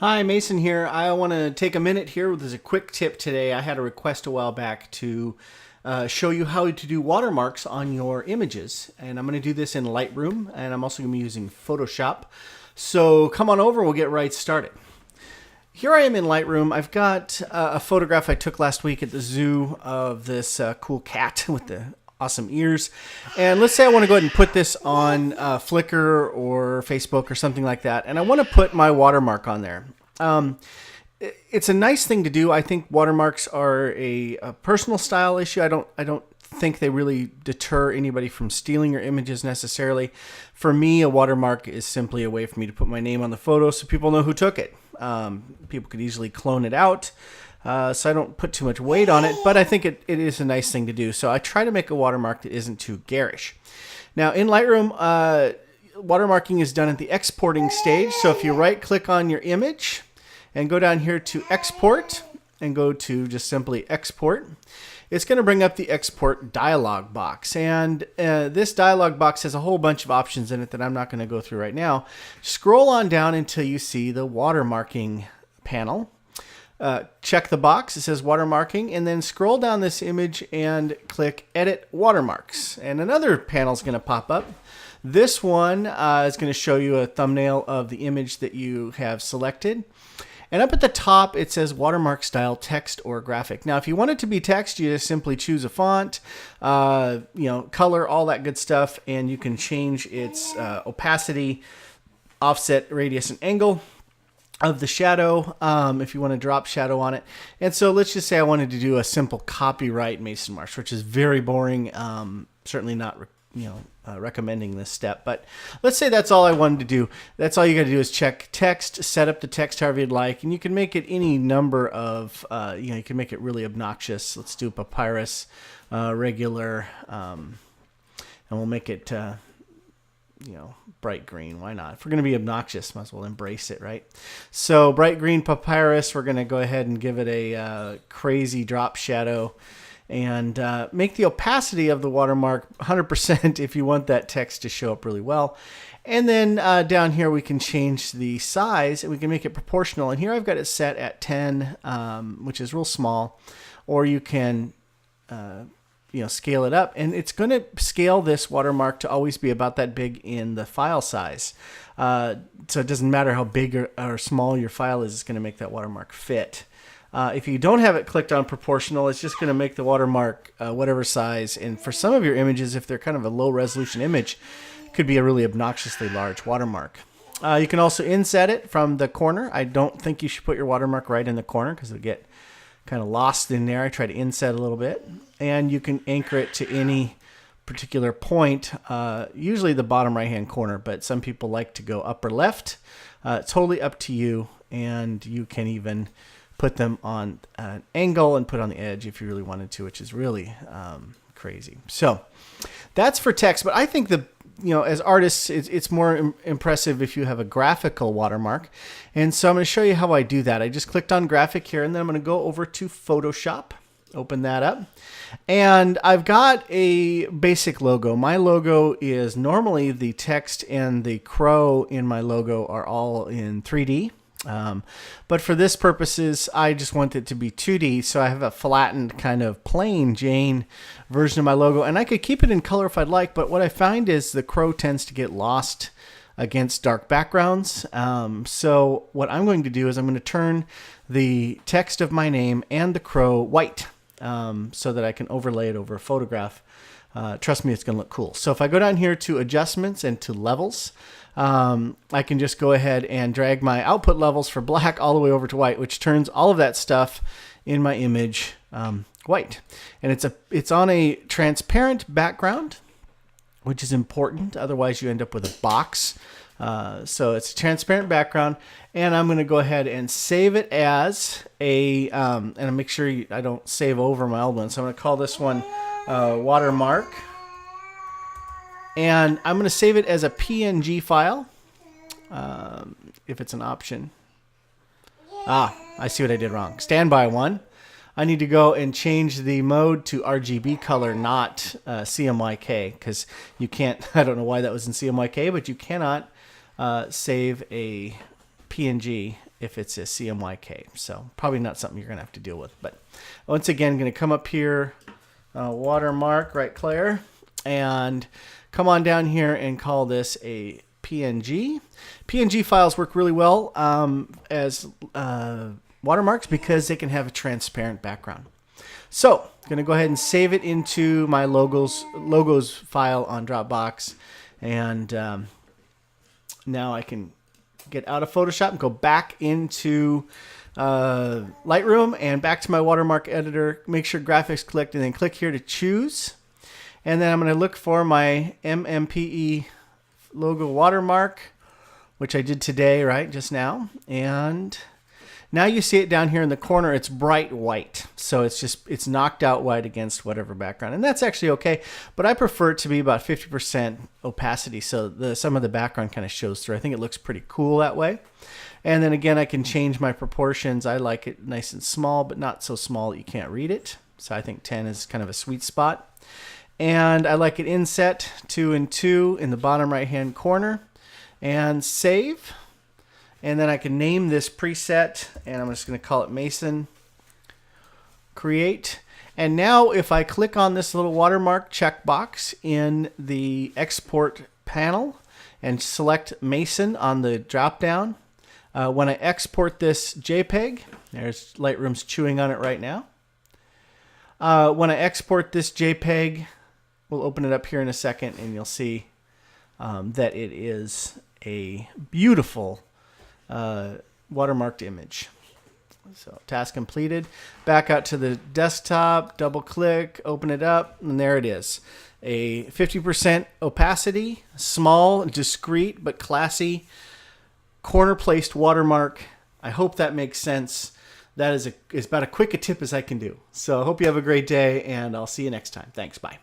Hi, Mason here. I want to take a minute here with a quick tip today. I had a request a while back to show you how to do watermarks on your images. And I'm going to do this in Lightroom, and I'm also going to be using Photoshop. So come on over, we'll get right started. Here I am in Lightroom. I've got a photograph I took last week at the zoo of this cool cat with the awesome ears. And let's say I want to go ahead and put this on Flickr or Facebook or something like that. And I want to put my watermark on there. It's a nice thing to do. I think watermarks are a personal style issue. I don't think they really deter anybody from stealing your images necessarily. For me, a watermark is simply a way for me to put my name on the photo so people know who took it. People could easily clone it out. So I don't put too much weight on it, but I think it is a nice thing to do. So I try to make a watermark that isn't too garish. Now in Lightroom, watermarking is done at the exporting stage. So if you right click on your image and go down here to export and go to just simply export, it's going to bring up the export dialog box. And this dialog box has a whole bunch of options in it that I'm not going to go through right now. Scroll on down until you see the watermarking panel. Check the box, it says watermarking, and then scroll down this image and click edit watermarks. And another panel is going to pop up. This one is going to show you a thumbnail of the image that you have selected. And up at the top, it says watermark style text or graphic. Now, if you want it to be text, you just simply choose a font, color, all that good stuff, and you can change its opacity, offset, radius, and angle of the shadow if you want to drop shadow on it. And so let's just say I wanted to do a simple copyright Mason Marsh, which is very boring. Certainly not recommending this step, but let's say that's all I wanted to do. That's all you got to do is check text, set up the text however you'd like, and you can make it any number of you can make it really obnoxious. Let's do papyrus, regular, and we'll make it bright green. Why not? If we're going to be obnoxious, might as well embrace it, right? So bright green papyrus, we're going to go ahead and give it a crazy drop shadow and make the opacity of the watermark 100% if you want that text to show up really well. And then down here we can change the size and we can make it proportional. And here I've got it set at 10, which is real small, or you can scale it up, and it's going to scale this watermark to always be about that big in the file size. So it doesn't matter how big or small your file is, it's going to make that watermark fit. If you don't have it clicked on proportional, it's just going to make the watermark whatever size. And for some of your images, if they're kind of a low resolution image, it could be a really obnoxiously large watermark. You can also inset it from the corner. I don't think you should put your watermark right in the corner because it'll get kind of lost in there. I try to inset a little bit, and you can anchor it to any particular point, usually the bottom right hand corner, but some people like to go upper left. Totally up to you, and you can even put them on an angle and put on the edge if you really wanted to, which is really crazy. So that's for text, but I think as artists, it's more impressive if you have a graphical watermark. And so I'm going to show you how I do that. I just clicked on graphic here, and then I'm going to go over to Photoshop, open that up. And I've got a basic logo. My logo is normally the text and the crow in my logo are all in 3D. But for this purposes, I just want it to be 2D. So I have a flattened kind of plain Jane version of my logo, and I could keep it in color if I'd like. But what I find is the crow tends to get lost against dark backgrounds. So what I'm going to do is I'm going to turn the text of my name and the crow white, so that I can overlay it over a photograph. Trust me, it's going to look cool. So if I go down here to adjustments and to levels, I can just go ahead and drag my output levels for black all the way over to white, which turns all of that stuff in my image white. And it's on a transparent background, which is important. Otherwise, you end up with a box. So it's a transparent background, and I'm going to go ahead and save it as and make sure I don't save over my old one. So I'm going to call this one watermark. And I'm going to save it as a PNG file, if it's an option. I see what I did wrong. Standby one. I need to go and change the mode to RGB color, not CMYK, because you can't, I don't know why that was in CMYK, but you cannot save a PNG if it's a CMYK. So probably not something you're going to have to deal with. But once again, I'm going to come up here, watermark, right clear, and come on down here and call this a PNG. PNG files work really well as watermarks because they can have a transparent background. So I'm going to go ahead and save it into my logos file on Dropbox. And now I can get out of Photoshop and go back into Lightroom and back to my watermark editor. Make sure graphics clicked, and then click here to choose. And then I'm going to look for my MMPE logo watermark, which I did today, right, just now. And now you see it down here in the corner. It's bright white. So it's knocked out white against whatever background. And that's actually okay. But I prefer it to be about 50% opacity, so some of the background kind of shows through. I think it looks pretty cool that way. And then again, I can change my proportions. I like it nice and small, but not so small that you can't read it. So I think 10 is kind of a sweet spot. And I like it inset 2 and 2 in the bottom right-hand corner. And save. And then I can name this preset, and I'm just going to call it Mason. Create. And now if I click on this little watermark checkbox in the export panel and select Mason on the drop-down, when I export this JPEG, there's Lightroom's chewing on it right now. When I export this JPEG, we'll open it up here in a second, and you'll see that it is a beautiful watermarked image. So task completed. Back out to the desktop, double click, open it up, and there it is. A 50% opacity, small, discreet, but classy, corner placed watermark. I hope that makes sense. That is about as quick a tip as I can do. So I hope you have a great day, and I'll see you next time. Thanks. Bye.